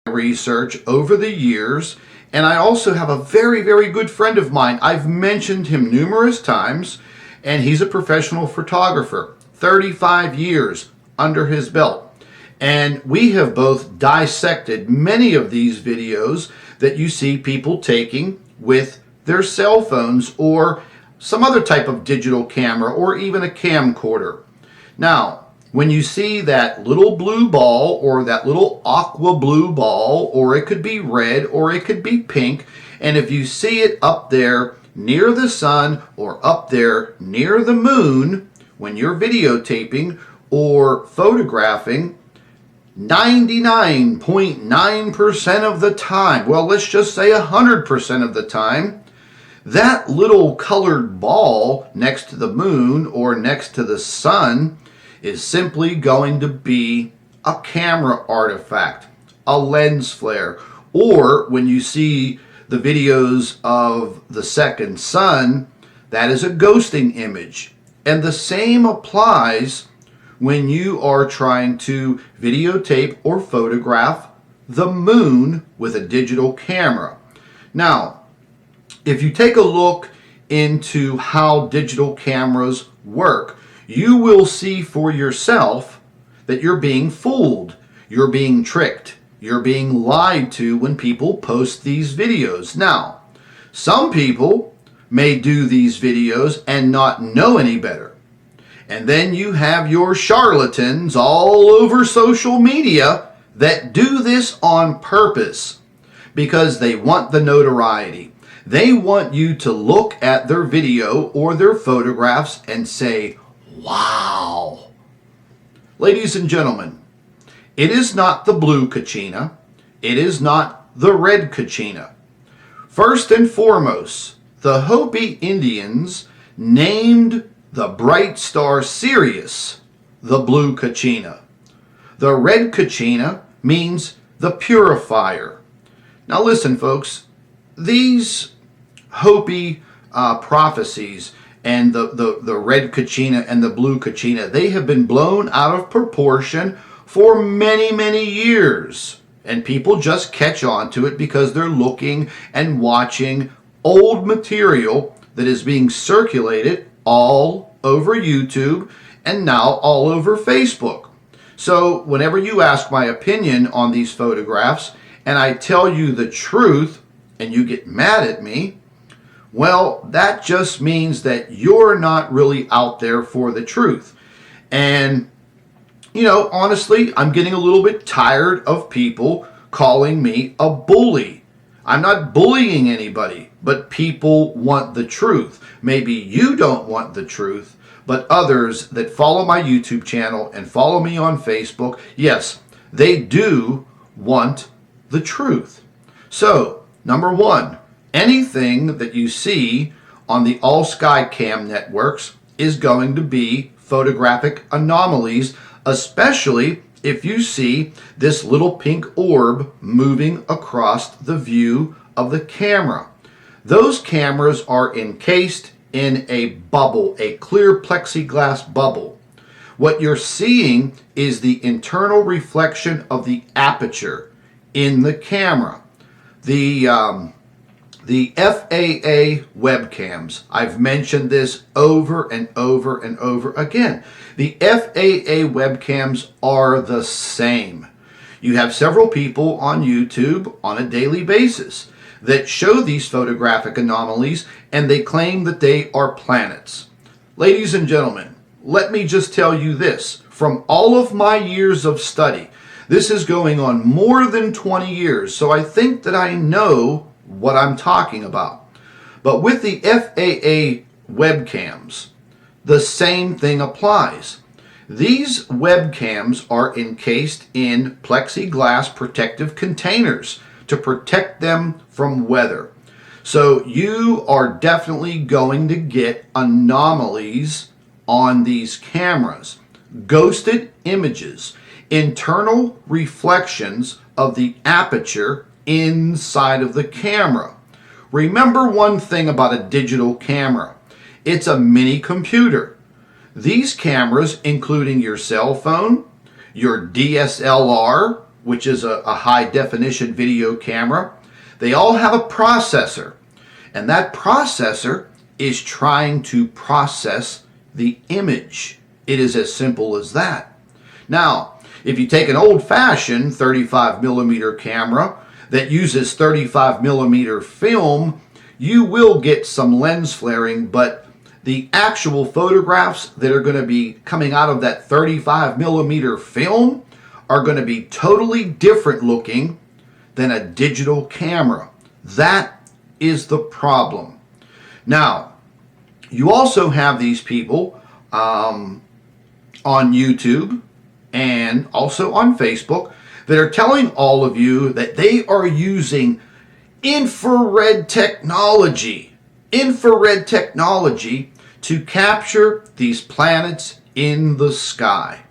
research over the years, and I also have a very, very good friend of mine. I've mentioned him numerous times, and he's a professional photographer, 35 years under his belt. And we have both dissected many of these videos that you see people taking with their cell phones or some other type of digital camera or even a camcorder. Now, when you see that little blue ball or that little aqua blue ball, or it could be red or it could be pink, and if you see it up there near the sun or up there near the moon when you're videotaping or photographing, 99.9% of the time, well, let's just say 100% of the time, that little colored ball next to the moon or next to the sun is simply going to be a camera artifact, a lens flare, or when you see the videos of the second sun, that is a ghosting image. And the same applies when you are trying to videotape or photograph the moon with a digital camera. Now, if you take a look into how digital cameras work, you will see for yourself that you're being fooled, you're being tricked, you're being lied to when people post these videos. Now, some people may do these videos and not know any better. And then you have your charlatans all over social media that do this on purpose because they want the notoriety. They want you to look at their video or their photographs and say, wow. Ladies and gentlemen, it is not the blue kachina. It is not the red kachina. First and foremost, the Hopi Indians named the bright star Sirius the blue kachina. The red kachina means the purifier. Now listen, folks, these Hopi prophecies and the red kachina and the blue kachina, they have been blown out of proportion for many, many years. And people just catch on to it because they're looking and watching old material that is being circulated all over YouTube and now all over Facebook. So whenever you ask my opinion on these photographs and I tell you the truth and you get mad at me, well, that just means that you're not really out there for the truth. And, you know, honestly, I'm getting a little bit tired of people calling me a bully. I'm not bullying anybody, but people want the truth. Maybe you don't want the truth, but others that follow my YouTube channel and follow me on Facebook, yes, they do want the truth. So, number one, anything that you see on the all sky cam networks is going to be photographic anomalies, especially if you see this little pink orb moving across the view of the camera. Those cameras are encased in a bubble, a clear plexiglass bubble. What you're seeing is the internal reflection of the aperture in the camera. The FAA webcams, I've mentioned this over and over and over again. The FAA webcams are the same. You have several people on YouTube on a daily basis that show these photographic anomalies and they claim that they are planets. Ladies and gentlemen, let me just tell you this. From all of my years of study, this is going on more than 20 years, so I think that I know what I'm talking about. But with the FAA webcams, the same thing applies. These webcams are encased in plexiglass protective containers to protect them from weather. So you are definitely going to get anomalies on these cameras. Ghosted images, internal reflections of the aperture inside of the camera. Remember one thing about a digital camera. It's a mini computer. These cameras, including your cell phone, your DSLR, which is a high definition video camera, they all have a processor. And that processor is trying to process the image. It is as simple as that. Now, if you take an old-fashioned 35 millimeter camera that uses 35 millimeter film, you will get some lens flaring, but the actual photographs that are going to be coming out of that 35 millimeter film are going to be totally different looking than a digital camera. That is the problem. Now, you also have these people on YouTube and also on Facebook that are telling all of you that they are using infrared technology to capture these planets in the sky.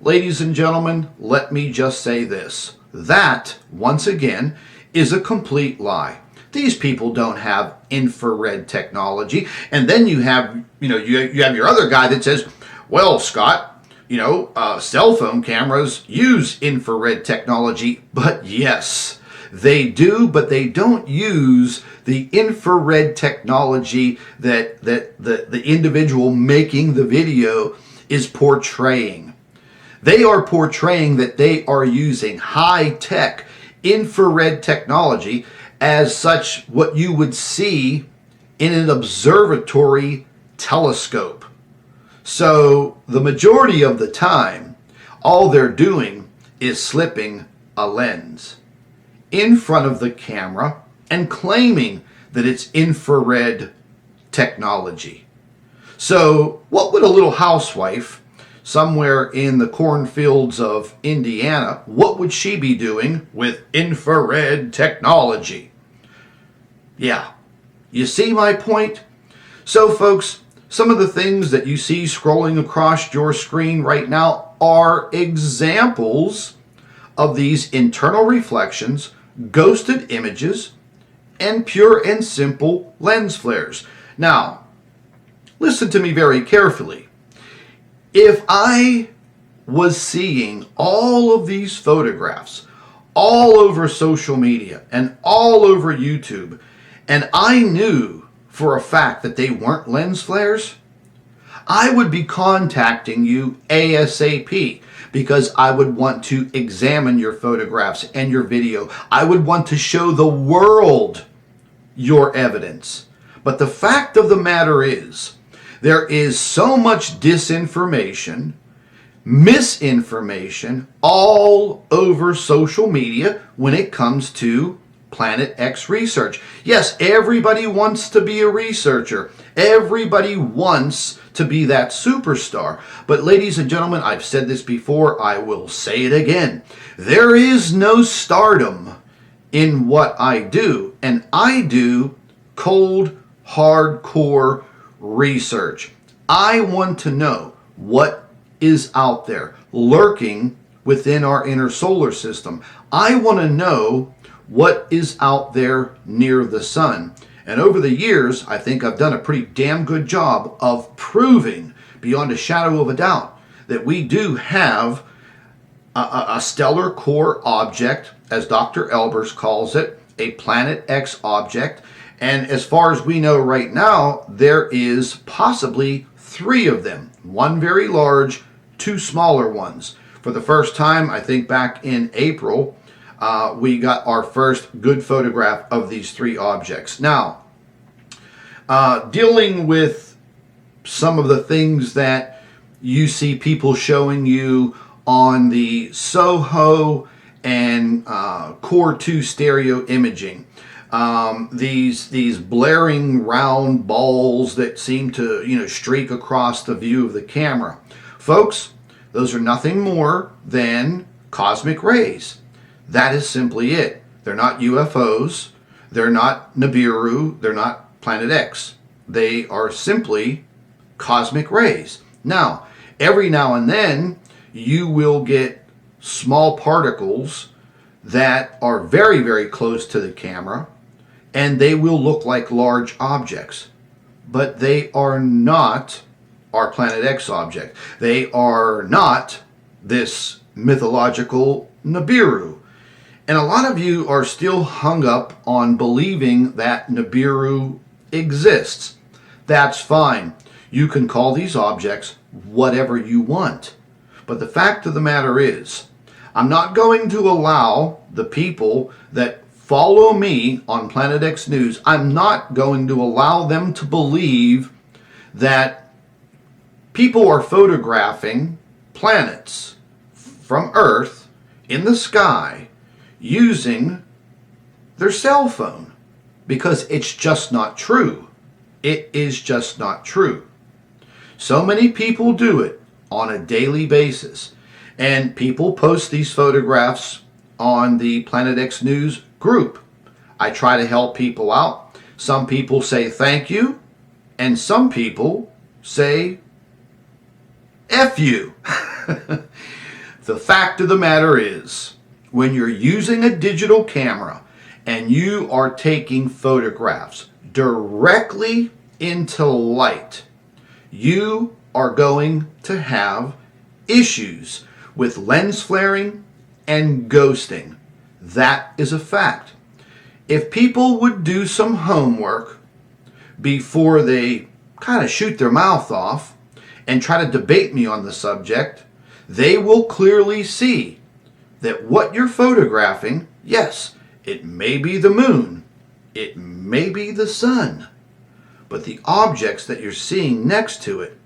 Ladies and gentlemen, let me just say this. That, once again, is a complete lie. These people don't have infrared technology. And then you have, you have your other guy that says, well, Scott, cell phone cameras use infrared technology. But yes, they do, but they don't use the infrared technology that the individual making the video is portraying. They are portraying that they are using high-tech infrared technology as such what you would see in an observatory telescope. So the majority of the time, all they're doing is slipping a lens in front of the camera and claiming that it's infrared technology. So what would a little housewife somewhere in the cornfields of Indiana, what would she be doing with infrared technology? Yeah, you see my point? So folks, some of the things that you see scrolling across your screen right now are examples of these internal reflections, ghosted images, and pure and simple lens flares. Now, listen to me very carefully. If I was seeing all of these photographs all over social media and all over YouTube, and I knew for a fact that they weren't lens flares, I would be contacting you ASAP because I would want to examine your photographs and your video. I would want to show the world your evidence. But the fact of the matter is, there is so much disinformation, misinformation all over social media when it comes to Planet X research. Yes, everybody wants to be a researcher. Everybody wants to be that superstar. But ladies and gentlemen, I've said this before, I will say it again. There is no stardom in what I do, and I do cold, hardcore research. I want to know what is out there lurking within our inner solar system. I want to know what is out there near the sun. And over the years, I think I've done a pretty damn good job of proving beyond a shadow of a doubt that we do have a stellar core object, as Dr. Albers calls it, a Planet X object. And as far as we know right now, there is possibly 3 of them. 1 very large, 2 smaller ones. For the first time, I think back in April, we got our first good photograph of these 3 objects. Now, dealing with some of the things that you see people showing you on the SOHO and Core 2 stereo imaging. These blaring round balls that seem to, streak across the view of the camera. Folks, those are nothing more than cosmic rays. That is simply it. They're not UFOs. They're not Nibiru. They're not Planet X. They are simply cosmic rays. Now, every now and then, you will get small particles that are very, very close to the camera, and they will look like large objects. But they are not our Planet X object. They are not this mythological Nibiru. And a lot of you are still hung up on believing that Nibiru exists. That's fine. You can call these objects whatever you want. But the fact of the matter is, I'm not going to allow the people that follow me on Planet X News, I'm not going to allow them to believe that people are photographing planets from Earth in the sky using their cell phone, because it's just not true. It is just not true. So many people do it on a daily basis, and people post these photographs on the Planet X News group. I try to help people out. Some people say thank you, and some people say F you. The fact of the matter is, when you're using a digital camera and you are taking photographs directly into light, you are going to have issues with lens flaring and ghosting. That is a fact. If people would do some homework before they kind of shoot their mouth off and try to debate me on the subject, they will clearly see that what you're photographing, yes, it may be the moon, it may be the sun, but the objects that you're seeing next to it,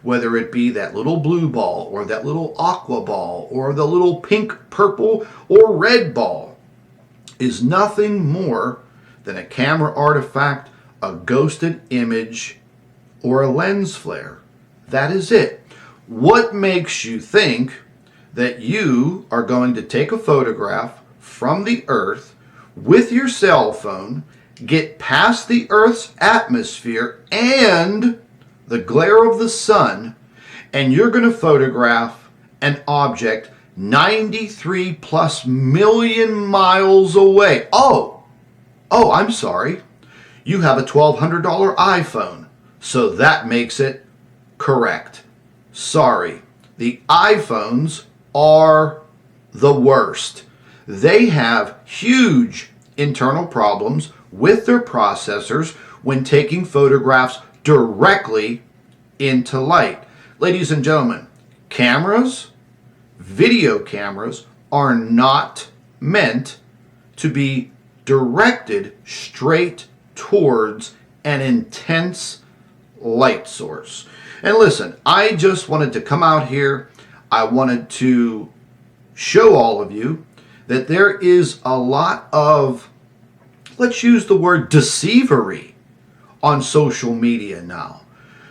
whether it be that little blue ball or that little aqua ball or the little pink, purple, or red ball, is nothing more than a camera artifact, a ghosted image, or a lens flare. That is it. What makes you think that you are going to take a photograph from the Earth with your cell phone, get past the Earth's atmosphere and the glare of the sun, and you're going to photograph an object 93 plus million miles away? Oh, I'm sorry. You have a $1,200 iPhone, so that makes it correct. Sorry. The iPhones are the worst. They have huge internal problems with their processors when taking photographs directly into light. Ladies and gentlemen, cameras, video cameras, are not meant to be directed straight towards an intense light source. And listen, I just wanted to come out here. I wanted to show all of you that there is a lot of, let's use the word deceivery on social media now.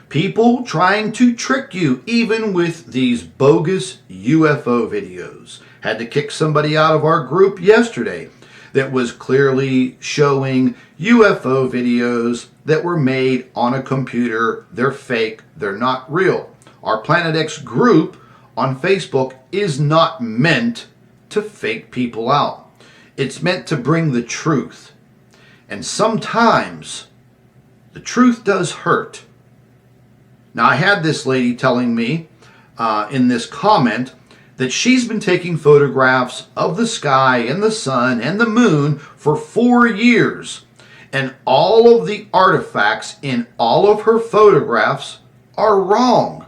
People trying to trick you, even with these bogus UFO videos. Had to kick somebody out of our group yesterday that was clearly showing UFO videos that were made on a computer. They're fake. They're not real. Our Planet X group on Facebook is not meant to fake people out. It's meant to bring the truth. And sometimes the truth does hurt. Now, I had this lady telling me in this comment that she's been taking photographs of the sky and the sun and the moon for 4 years. And all of the artifacts in all of her photographs are wrong.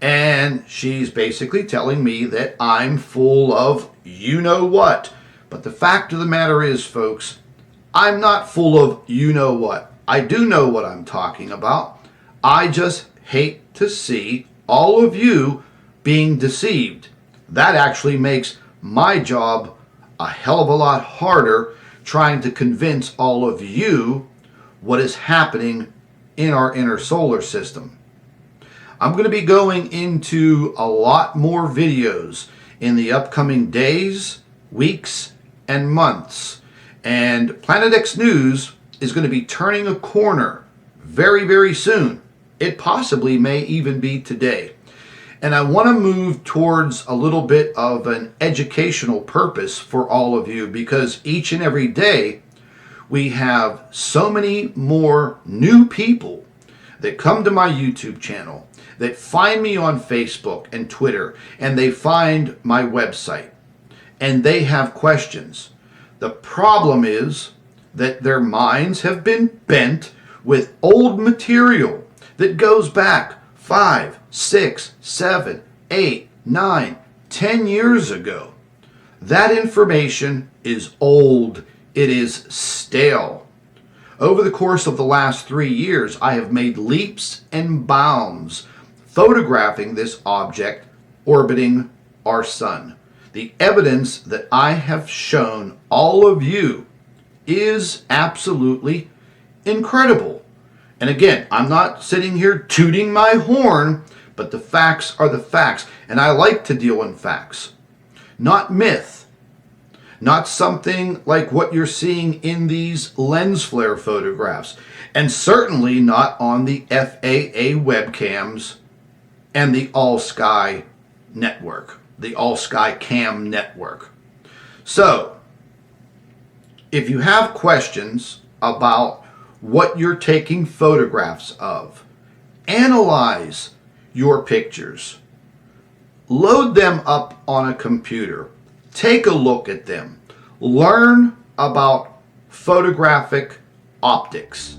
And she's basically telling me that I'm full of you know what. But the fact of the matter is, folks, I'm not full of you know what. I do know what I'm talking about. I just hate to see all of you being deceived. That actually makes my job a hell of a lot harder, trying to convince all of you what is happening in our inner solar system. I'm going to be going into a lot more videos in the upcoming days, weeks, and months. And Planet X News is going to be turning a corner very, very soon. It possibly may even be today. And I want to move towards a little bit of an educational purpose for all of you, because each and every day we have so many more new people that come to my YouTube channel, that find me on Facebook and Twitter, and they find my website. and they have questions. The problem is that their minds have been bent with old material that goes back 5, 6, 7, 8, 9, 10 years ago. That information is old. It is stale. Over the course of the last 3 years, I have made leaps and bounds photographing this object orbiting our sun. The evidence that I have shown all of you is absolutely incredible. And again, I'm not sitting here tooting my horn, but the facts are the facts. And I like to deal in facts, not myth, not something like what you're seeing in these lens flare photographs, and certainly not on the FAA webcams and the All Sky network, the All Sky Cam network. So, if you have questions about what you're taking photographs of, analyze your pictures. Load them up on a computer. Take a look at them. Learn about photographic optics.